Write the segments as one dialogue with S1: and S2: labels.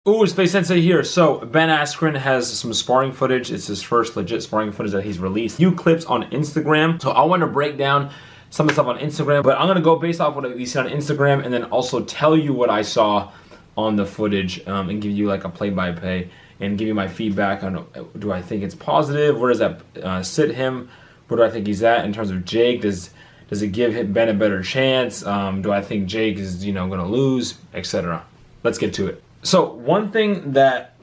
S1: Ooh, Space Sensei here. So Ben Askren has some sparring footage. It's his first legit sparring footage that he's released. A few clips on Instagram. So I want to break down some of the stuff on Instagram, but I'm going to go based off what we see on Instagram and then also tell you what I saw on the footage and give you like a play-by-play and give you my feedback on, do I think it's positive? Where does that sit him? Where do I think he's at in terms of Jake? Does it give Ben a better chance? Do I think Jake is, going to lose, etc.? Let's get to it. So one thing that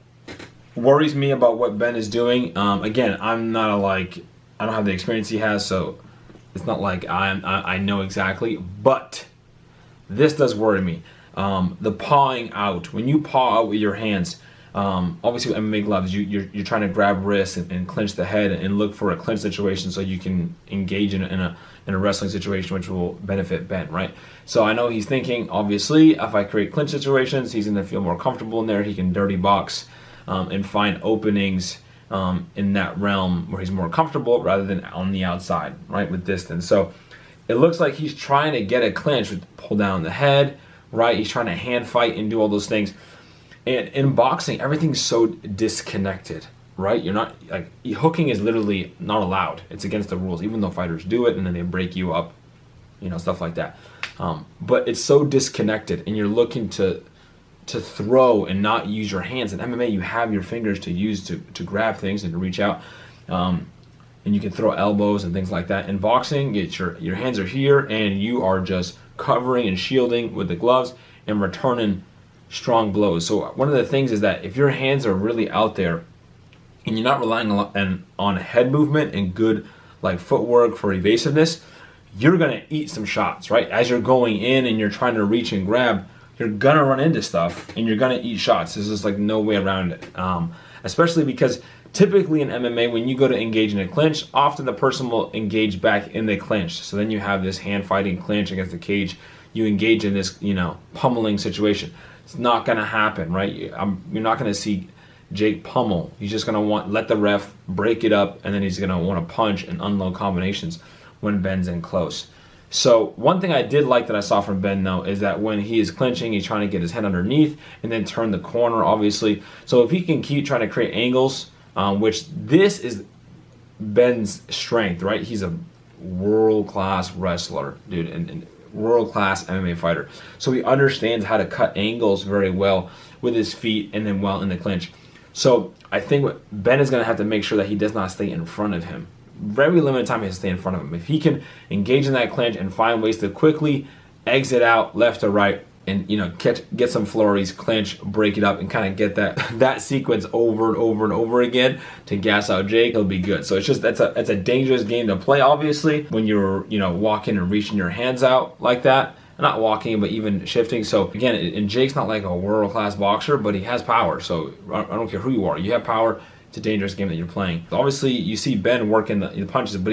S1: worries me about what Ben is doing, again, I'm not I don't have the experience he has, so it's not like I know exactly, but this does worry me. The pawing out. When you paw out with your hands, obviously with MMA gloves, you're trying to grab wrists and clinch the head and look for a clinch situation so you can engage in a wrestling situation, which will benefit Ben, right? So I know he's thinking, obviously, if I create clinch situations, he's going to feel more comfortable in there. He can dirty box and find openings in that realm where he's more comfortable rather than on the outside, right, with distance. So it looks like he's trying to get a clinch with pull down the head, right? He's trying to hand fight and do all those things. And in boxing, everything's so disconnected, right? You're not, hooking is literally not allowed. It's against the rules, even though fighters do it and then they break you up, stuff like that. But it's so disconnected and you're looking to throw and not use your hands. In MMA, you have your fingers to use to grab things and to reach out. And you can throw elbows and things like that. In boxing, your hands are here and you are just covering and shielding with the gloves and returning strong blows. So one of the things is that if your hands are really out there and you're not relying on head movement and good footwork for evasiveness, you're gonna eat some shots, right? As you're going in and you're trying to reach and grab, you're gonna run into stuff and you're gonna eat shots. There's just no way around it. Especially because typically in MMA, when you go to engage in a clinch, often the person will engage back in the clinch. So then you have this hand fighting clinch against the cage. You engage in this, pummeling situation. It's not gonna happen, right? You're not gonna see Jake pummel. He's just gonna let the ref break it up, and then he's gonna want to punch and unload combinations when Ben's in close. So one thing I did like that I saw from Ben though is that when he is clinching, he's trying to get his head underneath and then turn the corner, obviously. So if he can keep trying to create angles, which this is Ben's strength, right? He's a world-class wrestler, dude, and world-class MMA fighter. So he understands how to cut angles very well with his feet and then well in the clinch. So I think what Ben is going to have to make sure that he does not stay in front of him. Very limited time he has to stay in front of him. If he can engage in that clinch and find ways to quickly exit out left or right and get some flurries, clinch, break it up, and kind of get that sequence over and over and over again to gas out Jake, he'll be good. So it's just that's a dangerous game to play, obviously, when you're walking and reaching your hands out like that. Not walking, but even shifting. So again, and Jake's not like a world-class boxer, but he has power. So I don't care who you are, you have power. It's a dangerous game that you're playing. Obviously, you see Ben working the punches, but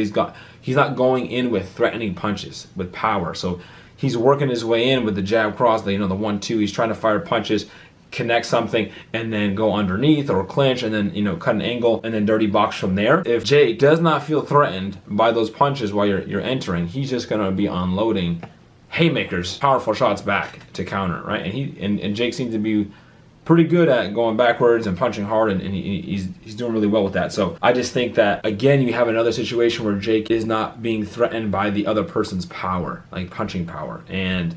S1: he's not going in with threatening punches with power. So he's working his way in with the jab cross, the 1-2. He's trying to fire punches, connect something, and then go underneath or clinch, and then cut an angle, and then dirty box from there. If Jake does not feel threatened by those punches while you're entering, he's just gonna be unloading haymakers, powerful shots back to counter, right? And Jake seems to be pretty good at going backwards and punching hard, and he's doing really well with that. So I just think that, again, you have another situation where Jake is not being threatened by the other person's power, like punching power. And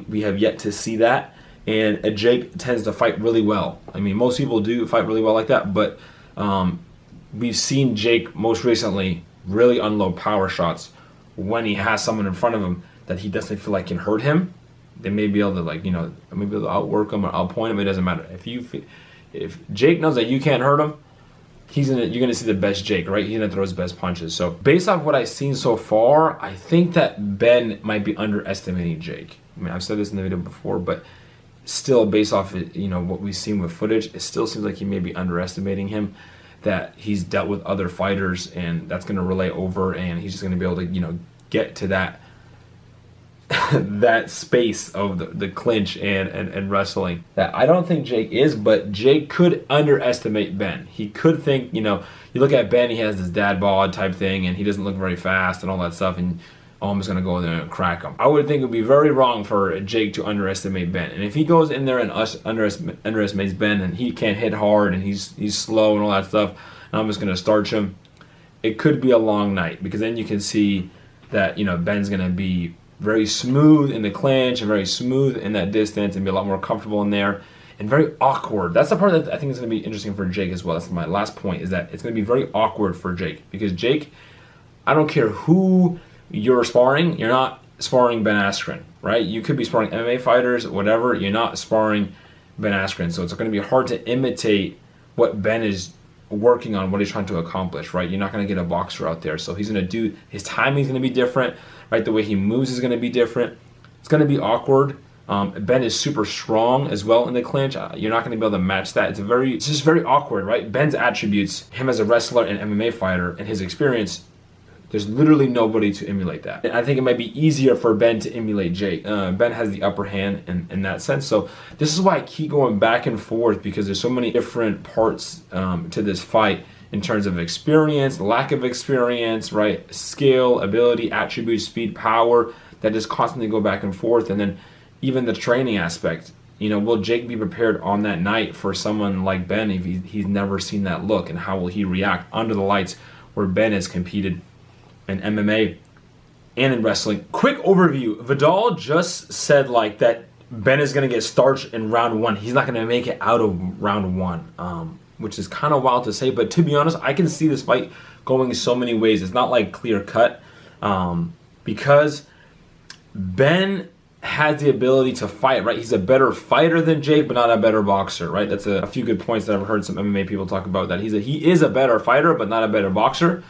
S1: we have yet to see that. And Jake tends to fight really well. I mean, most people do fight really well like that, but we've seen Jake most recently really unload power shots when he has someone in front of him that he doesn't feel like can hurt him. They may be able to maybe they'll outwork him or outpoint him. It doesn't matter. If Jake knows that you can't hurt him, you're gonna see the best Jake, right? He's gonna throw his best punches. So based off what I've seen so far, I think that Ben might be underestimating Jake. I mean, I've said this in the video before, but still, based off what we've seen with footage, it still seems like he may be underestimating him. That he's dealt with other fighters, and that's gonna relay over, and he's just gonna be able to get to that that space of the clinch and wrestling that I don't think Jake is, but Jake could underestimate Ben. He could think, you look at Ben, he has this dad bod type thing and he doesn't look very fast and all that stuff, and oh, I'm just going to go there and crack him. I would think it would be very wrong for Jake to underestimate Ben. And if he goes in there and underestimates Ben and he can't hit hard and he's slow and all that stuff, and I'm just going to starch him, it could be a long night, because then you can see that, you know, Ben's going to be very smooth in the clinch and very smooth in that distance and be a lot more comfortable in there and very awkward. That's the part that I think is going to be interesting for Jake as well. That's my last point, is that it's going to be very awkward for Jake, because Jake, I don't care who you're sparring, you're not sparring Ben Askren, right? You could be sparring MMA fighters, whatever, you're not sparring Ben Askren. So it's going to be hard to imitate what Ben is working on, what he's trying to accomplish, right? You're not going to get a boxer out there. So he's going to do, his timing is going to be different, right? The way he moves is going to be different. It's going to be awkward. Ben is super strong as well in the clinch. You're not going to be able to match that. It's just very awkward, right? Ben's attributes, him as a wrestler and MMA fighter, and his experience, there's literally nobody to emulate that. And I think it might be easier for Ben to emulate Jake. Ben has the upper hand in that sense. So this is why I keep going back and forth, because there's so many different parts to this fight in terms of experience, lack of experience, right? Skill, ability, attributes, speed, power, that just constantly go back and forth. And then even the training aspect. You know, will Jake be prepared on that night for someone like Ben if he's never seen that look? And how will he react under the lights where Ben has competed in MMA and in wrestling? Quick overview. Vidal just said like that Ben is going to get starched in round 1. He's not going to make it out of round 1, which is kind of wild to say. But to be honest, I can see this fight going so many ways. It's not like clear cut, because Ben has the ability to fight, right? He's a better fighter than Jake, but not a better boxer, right? That's a few good points that I've heard some MMA people talk about, that he is a better fighter, but not a better boxer.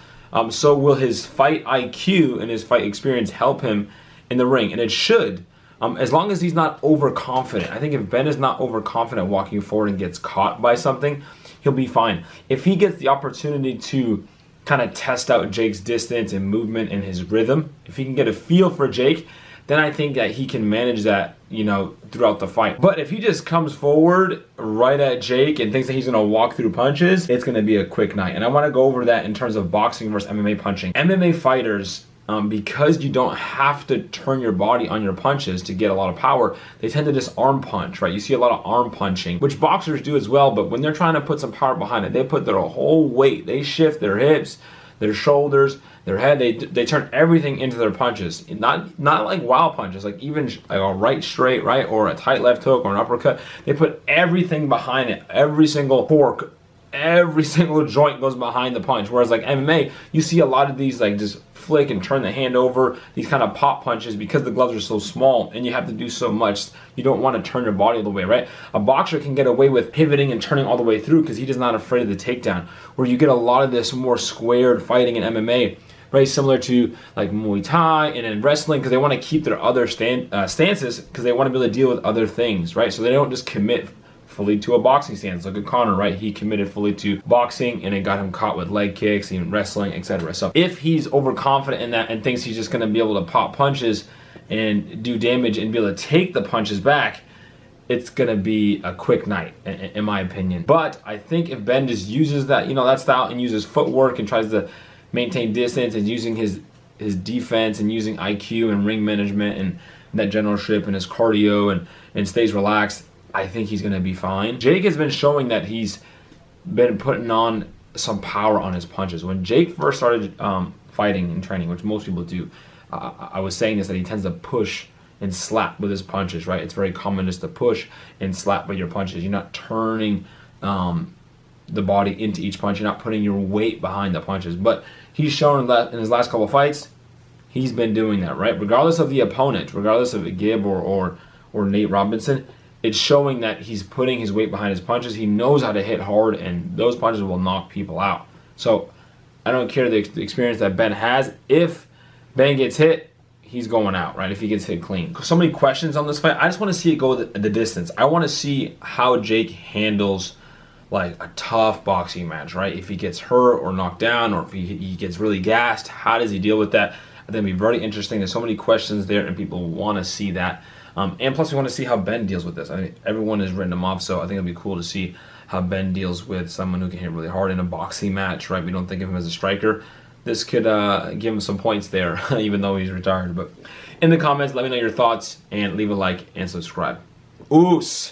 S1: So will his fight IQ and his fight experience help him in the ring? And it should, as long as he's not overconfident. I think if Ben is not overconfident walking forward and gets caught by something, he'll be fine. If he gets the opportunity to kind of test out Jake's distance and movement and his rhythm, if he can get a feel for Jake, then I think that he can manage that, you know, throughout the fight. But if he just comes forward right at Jake and thinks that he's going to walk through punches, it's going to be a quick night. And I want to go over that in terms of boxing versus MMA punching. MMA fighters, because you don't have to turn your body on your punches to get a lot of power, they tend to just arm punch, right? You see a lot of arm punching, which boxers do as well, but when they're trying to put some power behind it, they put their whole weight, they shift their hips, their shoulders, their head, they turn everything into their punches. Not like wild punches, like even like a right straight, right, or a tight left hook or an uppercut. They put everything behind it. Every single fork, every single joint goes behind the punch. Whereas like MMA, you see a lot of these like just flick and turn the hand over, these kind of pop punches, because the gloves are so small and you have to do so much. You don't want to turn your body all the way, right? A boxer can get away with pivoting and turning all the way through because he is not afraid of the takedown. Where you get a lot of this more squared fighting in MMA, very similar to like Muay Thai and in wrestling, because they want to keep their other stances, because they want to be able to deal with other things, right? So they don't just commit fully to a boxing stance. Look at Conor, right? He committed fully to boxing and it got him caught with leg kicks and wrestling, etc. So if he's overconfident in that and thinks he's just going to be able to pop punches and do damage and be able to take the punches back, it's going to be a quick night, in my opinion. But I think if Ben just uses that, that style and uses footwork and tries to maintain distance and using his defense and using IQ and ring management and that generalship and his cardio and stays relaxed, I think he's going to be fine. Jake has been showing that he's been putting on some power on his punches. When Jake first started fighting and training, which most people do, I was saying this, that he tends to push and slap with his punches, right? It's very common just to push and slap with your punches. You're not turning the body into each punch. You're not putting your weight behind the punches. But he's shown that in his last couple of fights, he's been doing that, right? Regardless of the opponent, regardless of Gib or Nate Robinson, it's showing that he's putting his weight behind his punches. He knows how to hit hard, and those punches will knock people out. So I don't care the experience that Ben has. If Ben gets hit, he's going out, right? If he gets hit clean. So many questions on this fight. I just want to see it go the distance. I want to see how Jake handles like a tough boxing match, right? If he gets hurt or knocked down, or if he gets really gassed, how does he deal with that? I think it'd be very interesting. There's so many questions there, and people want to see that. And plus, we want to see how Ben deals with this. I mean, everyone has written him off, so I think it'd be cool to see how Ben deals with someone who can hit really hard in a boxing match, right? We don't think of him as a striker. this could give him some points there, even though he's retired. But in the comments, let me know your thoughts and leave a like and subscribe. Oos!